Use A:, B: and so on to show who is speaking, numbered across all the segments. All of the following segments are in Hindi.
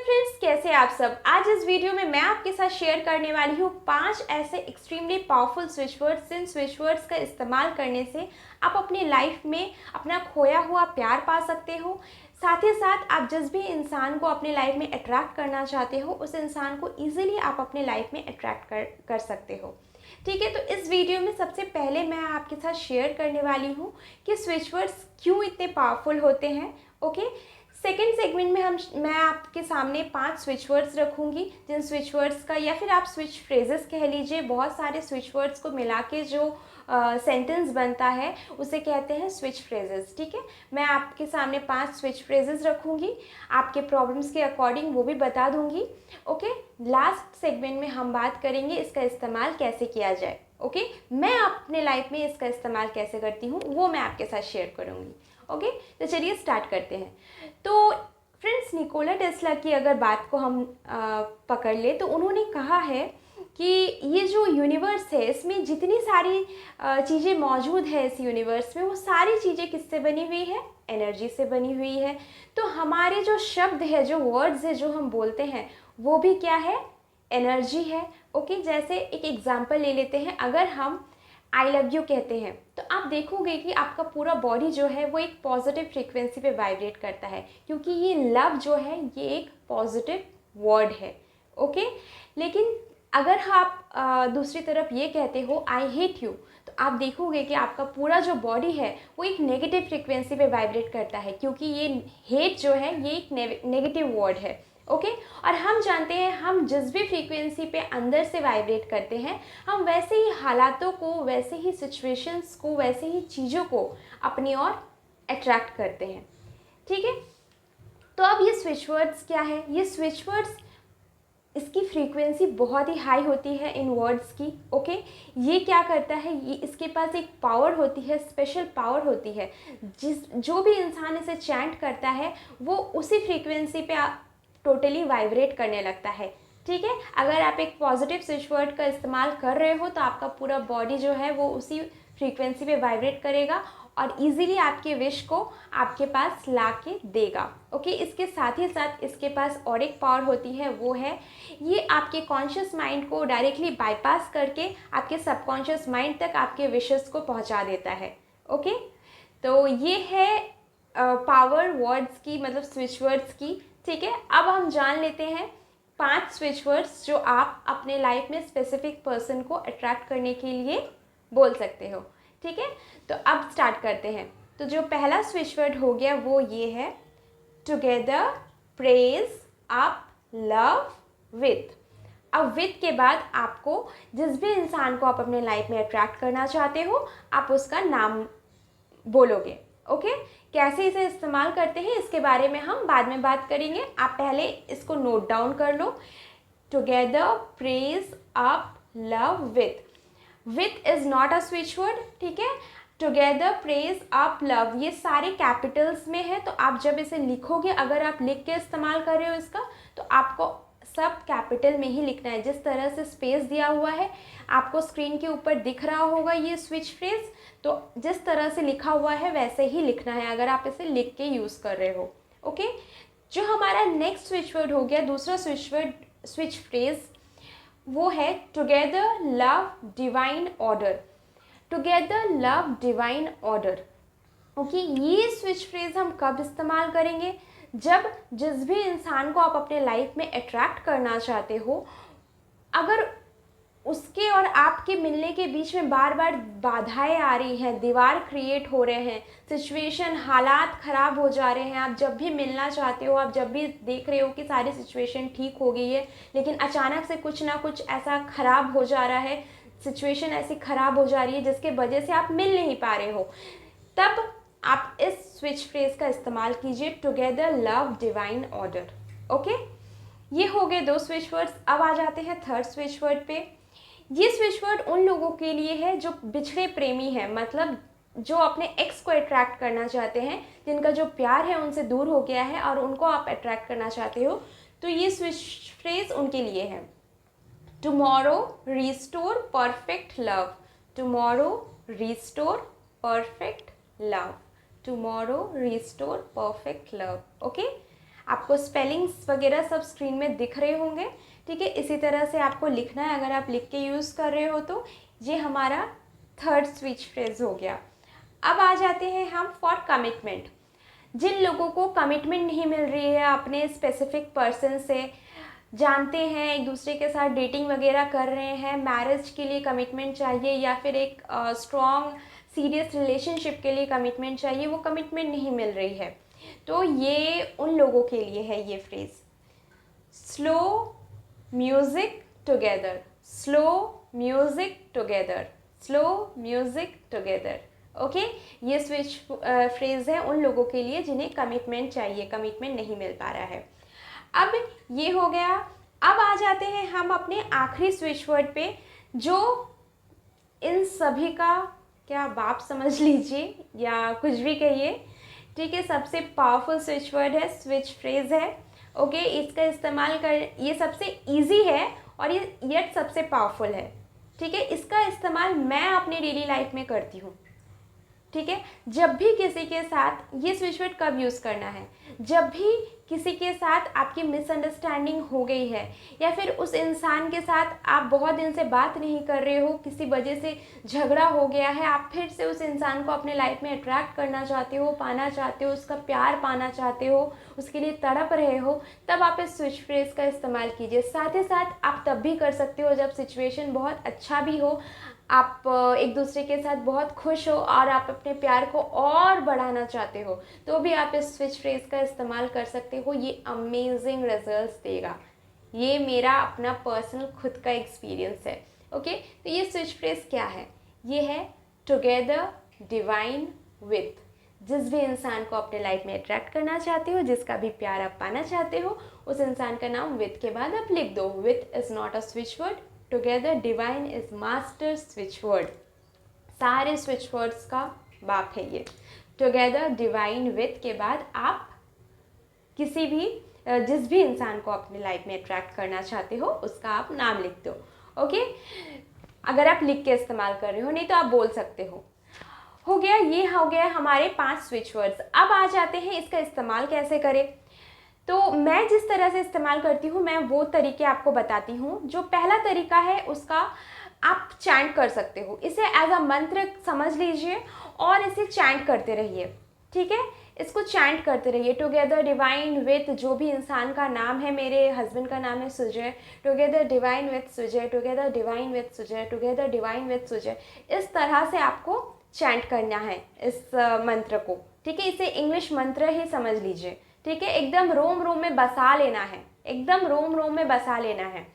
A: फ्रेंड्स, कैसे आप सब। आज इस वीडियो में मैं आपके साथ शेयर करने वाली हूँ 5 ऐसे एक्सट्रीमली पावरफुल स्विच वर्ड्स। जिन स्विच वर्ड्स का इस्तेमाल करने से आप अपनी लाइफ में अपना खोया हुआ प्यार पा सकते हो। साथ ही साथ आप जिस भी इंसान को अपनी लाइफ में अट्रैक्ट करना चाहते हो, उस इंसान को ईजिली आप अपनी लाइफ में अट्रैक्ट कर सकते हो। ठीक है, तो इस वीडियो में सबसे पहले मैं आपके साथ शेयर करने वाली हूँ कि स्विच वर्ड्स क्यों इतने पावरफुल होते हैं। ओके, सेकेंड सेगमेंट में मैं आपके सामने 5 स्विच वर्ड्स रखूँगी, जिन स्विच वर्ड्स का या फिर आप स्विच फ्रेजेस कह लीजिए, बहुत सारे स्विच वर्ड्स को मिला के जो सेंटेंस बनता है उसे कहते हैं स्विच फ्रेजेस। ठीक है, मैं आपके सामने 5 स्विच फ्रेजेस रखूँगी, आपके प्रॉब्लम्स के अकॉर्डिंग वो भी बता दूँगी। ओके, लास्ट सेगमेंट में हम बात करेंगे इसका इस्तेमाल कैसे किया जाए। ओके, मैं अपने लाइफ में इसका इस्तेमाल कैसे करती हूँ वो मैं आपके साथ शेयर करूँगी। ओके, तो चलिए स्टार्ट करते हैं। तो फ्रेंड्स, निकोला टेस्ला की अगर बात को हम पकड़ ले तो उन्होंने कहा है कि ये जो यूनिवर्स है इसमें जितनी सारी चीज़ें मौजूद है इस यूनिवर्स में, वो सारी चीज़ें किससे बनी हुई है? एनर्जी से बनी हुई है। तो हमारे जो शब्द है, जो वर्ड्स है, जो हम बोलते हैं, वो भी क्या है? एनर्जी है। ओके, जैसे एक एग्जांपल ले लेते हैं। अगर हम आई लव यू कहते हैं तो आप देखोगे कि आपका पूरा बॉडी जो है वो एक पॉजिटिव फ्रीक्वेंसी पे वाइब्रेट करता है, क्योंकि ये लव जो है ये एक पॉजिटिव वर्ड है। ओके, लेकिन अगर आप दूसरी तरफ ये कहते हो आई हेट यू, तो आप देखोगे कि आपका पूरा जो बॉडी है वो एक नेगेटिव फ्रीक्वेंसी पे वाइब्रेट करता है, क्योंकि ये हेट जो है ये एक नेगेटिव वर्ड है। ओके, और हम जानते हैं हम जिस भी फ्रीक्वेंसी पे अंदर से वाइब्रेट करते हैं, हम वैसे ही हालातों को, वैसे ही सिचुएशंस को, वैसे ही चीज़ों को अपनी ओर अट्रैक्ट करते हैं। ठीक है, तो अब ये स्विच वर्ड्स क्या है? ये स्विच वर्ड्स, इसकी फ्रीक्वेंसी बहुत ही हाई होती है इन वर्ड्स की। ओके, ये क्या करता है, ये इसके पास एक पावर होती है, स्पेशल पावर होती है। जो भी इंसान इसे चैंट करता है वो उसी फ्रीक्वेंसी पे टोटली वाइब्रेट करने लगता है। ठीक है, अगर आप एक पॉजिटिव स्विच वर्ड का इस्तेमाल कर रहे हो तो आपका पूरा बॉडी जो है वो उसी फ्रीक्वेंसी पे वाइब्रेट करेगा और इजीली आपके विश को आपके पास ला के देगा। ओके, इसके साथ ही साथ इसके पास और एक पावर होती है, वो है ये आपके कॉन्शियस माइंड को डायरेक्टली बाईपास करके आपके सबकॉन्शियस माइंड तक आपके विशेस को पहुंचा देता है। ओके, तो ये है पावर वर्ड्स की, मतलब स्विच वर्ड्स की। ठीक है, अब हम जान लेते हैं 5 स्विच वर्ड्स जो आप अपने लाइफ में स्पेसिफिक पर्सन को अट्रैक्ट करने के लिए बोल सकते हो। ठीक है, तो अब स्टार्ट करते हैं। तो जो पहला स्विच वर्ड हो गया वो ये है together, praise, up, love, with. अब विथ के बाद आपको जिस भी इंसान को आप अपने लाइफ में अट्रैक्ट करना चाहते हो आप उसका नाम बोलोगे। ओके, कैसे इसे इस्तेमाल करते हैं इसके बारे में हम बाद में बात करेंगे, आप पहले इसको नोट डाउन कर लो। Together, praise, up, love, with. With is not a switch word. ठीक है, टुगेदर, प्रेज, अप, लव, ये सारे कैपिटल्स में है। तो आप जब इसे लिखोगे, अगर आप लिख के इस्तेमाल कर रहे हो इसका, तो आपको सब कैपिटल में ही लिखना है। जिस तरह से स्पेस दिया हुआ है आपको स्क्रीन के ऊपर दिख रहा होगा ये स्विच फ्रेज, तो जिस तरह से लिखा हुआ है वैसे ही लिखना है अगर आप इसे लिख के यूज़ कर रहे हो। ओके, जो हमारा नेक्स्ट स्विच वर्ड हो गया, दूसरा स्विच फ्रेज, वो है together, love, divine order. Together, love, divine order. Okay, ये स्विच फ्रेज हम कब इस्तेमाल करेंगे? जब जिस भी इंसान को आप अपने लाइफ में अट्रैक्ट करना चाहते हो, अगर उसके और आपके मिलने के बीच में बार बार बाधाएं आ रही हैं, दीवार क्रिएट हो रहे हैं, सिचुएशन, हालात ख़राब हो जा रहे हैं, आप जब भी मिलना चाहते हो, आप जब भी देख रहे हो कि सारी सिचुएशन ठीक हो गई है, लेकिन अचानक से कुछ ना कुछ ऐसा ख़राब हो जा रहा है, सिचुएशन ऐसी ख़राब हो जा रही है जिसके वजह से आप मिल नहीं पा रहे हो, तब आप इस स्विच फ्रेज का इस्तेमाल कीजिए, together, love, divine order. Okay, ये हो गए 2 स्विच वर्ड्स। अब आ जाते हैं थर्ड स्विच वर्ड पे। ये स्विच वर्ड उन लोगों के लिए है जो बिछड़े प्रेमी हैं, मतलब जो अपने एक्स को अट्रैक्ट करना चाहते हैं, जिनका जो प्यार है उनसे दूर हो गया है और उनको आप अट्रैक्ट करना चाहते हो, तो ये स्विच फ्रेज उनके लिए है। Tomorrow, restore, perfect love. Tomorrow, restore, perfect love. Tomorrow, restore, perfect love. Okay, आपको स्पेलिंग्स वगैरह सब स्क्रीन में दिख रहे होंगे, ठीक है। इसी तरह से आपको लिखना है, अगर आप लिख के यूज़ कर रहे हो तो। ये हमारा थर्ड स्विच फ्रेज हो गया। अब आ जाते हैं हम फॉर कमिटमेंट। जिन लोगों को कमिटमेंट नहीं मिल रही है अपने स्पेसिफिक पर्सन से, जानते हैं एक दूसरे के साथ डेटिंग वगैरह कर रहे हैं, मैरिज के लिए कमिटमेंट चाहिए या फिर एक स्ट्रॉन्ग सीरियस रिलेशनशिप के लिए कमिटमेंट चाहिए, वो कमिटमेंट नहीं मिल रही है, तो ये उन लोगों के लिए है ये phrase. Slow music together, slow music together, slow music together. Okay, ये स्विच फ्रेज है उन लोगों के लिए जिन्हें कमिटमेंट चाहिए, कमिटमेंट नहीं मिल पा रहा है। अब ये हो गया। अब आ जाते हैं हम अपने आखिरी स्विच वर्ड पे, जो इन सभी का क्या बाप समझ लीजिए या कुछ भी कहिए, ठीक है। सबसे पावरफुल स्विच वर्ड है, स्विच फ्रेज है। ओके, इसका इस्तेमाल कर, ये सबसे इजी है और ये येट सबसे पावरफुल है, ठीक है। इसका इस्तेमाल मैं अपने डेली लाइफ में करती हूँ, ठीक है। जब भी किसी के साथ, ये स्विच वर्ड कब यूज़ करना है, जब भी किसी के साथ आपकी मिसअंडरस्टैंडिंग हो गई है या फिर उस इंसान के साथ आप बहुत दिन से बात नहीं कर रहे हो, किसी वजह से झगड़ा हो गया है, आप फिर से उस इंसान को अपने लाइफ में अट्रैक्ट करना चाहते हो, पाना चाहते हो, उसका प्यार पाना चाहते हो, उसके लिए तड़प रहे हो, तब आप इस स्विच फ्रेज का इस्तेमाल कीजिए। साथ ही साथ आप तब भी कर सकते हो जब सिचुएशन बहुत अच्छा भी हो, आप एक दूसरे के साथ बहुत खुश हो और आप अपने प्यार को और बढ़ाना चाहते हो, तो भी आप इस स्विच फ्रेज का इस्तेमाल कर सकते हो। ये अमेजिंग रिजल्ट्स देगा, ये मेरा अपना पर्सनल खुद का एक्सपीरियंस है। ओके, तो ये स्विच फ्रेज क्या है, ये है टुगेदर डिवाइन विथ। जिस भी इंसान को अपने लाइफ में अट्रैक्ट करना चाहते हो, जिसका भी प्यार आप पाना चाहते हो, उस इंसान का नाम विथ के बाद आप लिख दो। With is not a switch word, together divine is master switch word. सारे स्विच वर्ड्स का बाप है ये। टुगेदर डिवाइन विथ के बाद आप किसी भी जिस भी इंसान को अपनी लाइफ में अट्रैक्ट करना चाहते हो उसका आप नाम लिख दो। ओके, अगर आप लिख के इस्तेमाल कर रहे हो, नहीं तो आप बोल सकते हो गया। ये हो गया हमारे 5 स्विच वर्ड्स। अब आ जाते हैं इसका इस्तेमाल कैसे करें। तो मैं जिस तरह से इस्तेमाल करती हूँ, मैं वो तरीके आपको बताती हूँ। जो पहला तरीका है उसका आप चैंट कर सकते हो, इसे एज अ मंत्र समझ लीजिए और इसे चैंट करते रहिए, ठीक है। इसको चैंट करते रहिए, टुगेदर डिवाइन विथ, जो भी इंसान का नाम है, मेरे हस्बैंड का नाम है Sujay, together divine with Sujay, together divine with Sujay, together divine with Sujay. इस तरह से आपको चैंट करना है इस मंत्र को, ठीक है। इसे इंग्लिश मंत्र ही समझ लीजिए, ठीक है। एकदम रोम रोम में बसा लेना है, एकदम रोम रोम में बसा लेना है,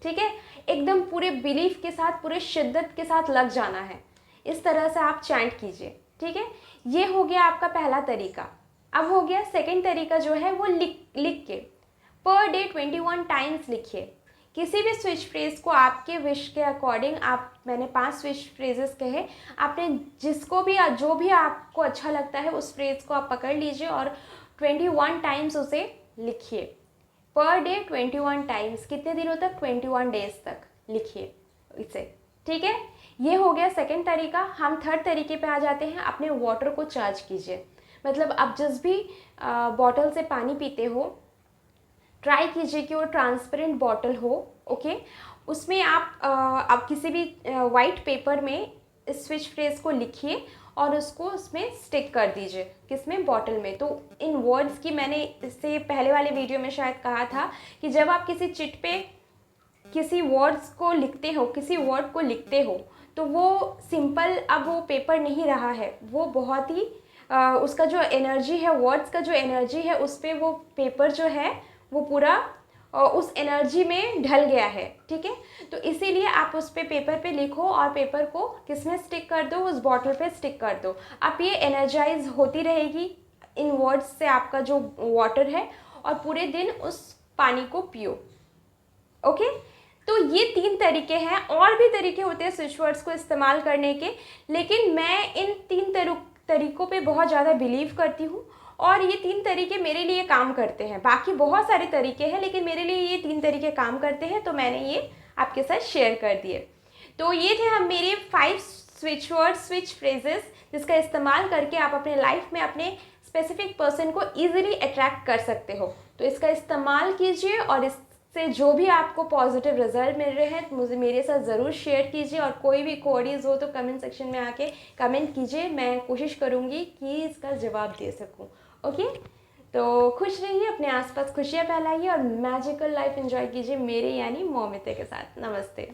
A: ठीक है। एकदम पूरे बिलीफ के साथ, पूरे शिद्दत के साथ लग जाना है। इस तरह से आप चैंट कीजिए, ठीक है। ये हो गया आपका पहला तरीका। अब हो गया सेकंड तरीका, जो है वो लिख के पर डे 21 टाइम्स लिखिए किसी भी स्विच फ्रेज को आपके विश के अकॉर्डिंग। आप, मैंने 5 स्विच फ्रेजेस कहे, आपने जिसको भी, जो भी आपको अच्छा लगता है उस फ्रेज को आप पकड़ लीजिए और 21 टाइम्स उसे लिखिए। पर डे 21 टाइम्स, कितने दिनों तक, 21 डेज तक लिखिए इसे, ठीक है। ये हो गया सेकंड तरीका। हम थर्ड तरीके पे आ जाते हैं, अपने वाटर को चार्ज कीजिए। मतलब आप जिस भी बॉटल से पानी पीते हो, ट्राई कीजिए कि वो ट्रांसपेरेंट बॉटल हो, ओके। उसमें आप किसी भी वाइट पेपर में इस स्विच फ्रेज को लिखिए और उसको उसमें स्टिक कर दीजिए, किसमें, बॉटल में। तो इन वर्ड्स की, मैंने इससे पहले वाले वीडियो में शायद कहा था कि जब आप किसी चिट पे किसी वर्ड्स को लिखते हो, किसी वर्ड को लिखते हो, तो वो सिंपल अब वो पेपर नहीं रहा है, वो बहुत ही उसका जो एनर्जी है, वर्ड्स का जो एनर्जी है, उस पर वो पेपर जो है वो पूरा उस एनर्जी में ढल गया है, ठीक है। तो इसीलिए आप उस पे पेपर पे लिखो और पेपर को किसमें स्टिक कर दो, उस बॉटल पे स्टिक कर दो। आप ये एनर्जाइज होती रहेगी इन वर्ड्स से आपका जो वाटर है, और पूरे दिन उस पानी को पियो, ओके। तो ये 3 तरीके हैं, और भी तरीके होते हैं स्विच वर्ड्स को इस्तेमाल करने के, लेकिन मैं इन 3 तरीकों पे बहुत ज़्यादा बिलीव करती हूँ और ये 3 तरीके मेरे लिए काम करते हैं। बाकी बहुत सारे तरीके हैं, लेकिन मेरे लिए ये 3 तरीके काम करते हैं, तो मैंने ये आपके साथ शेयर कर दिए। तो ये थे हम मेरे 5 स्विच वर्ड्स, स्विच फ्रेजेस, जिसका इस्तेमाल करके आप अपने लाइफ में अपने स्पेसिफिक पर्सन को ईजिली अट्रैक्ट कर सकते हो। तो इसका इस्तेमाल कीजिए और इससे जो भी आपको पॉजिटिव रिजल्ट मिल रहे हैं मुझे मेरे साथ ज़रूर शेयर कीजिए, और कोई भी क्वेरीज हो तो कमेंट सेक्शन में आके कमेंट कीजिए, मैं कोशिश करूँगी कि इसका जवाब दे सकूँ। ओके, तो खुश रहिए, अपने आसपास खुशियाँ फैलाइए और मैजिकल लाइफ एंजॉय कीजिए मेरे यानी मौमिता के साथ। नमस्ते।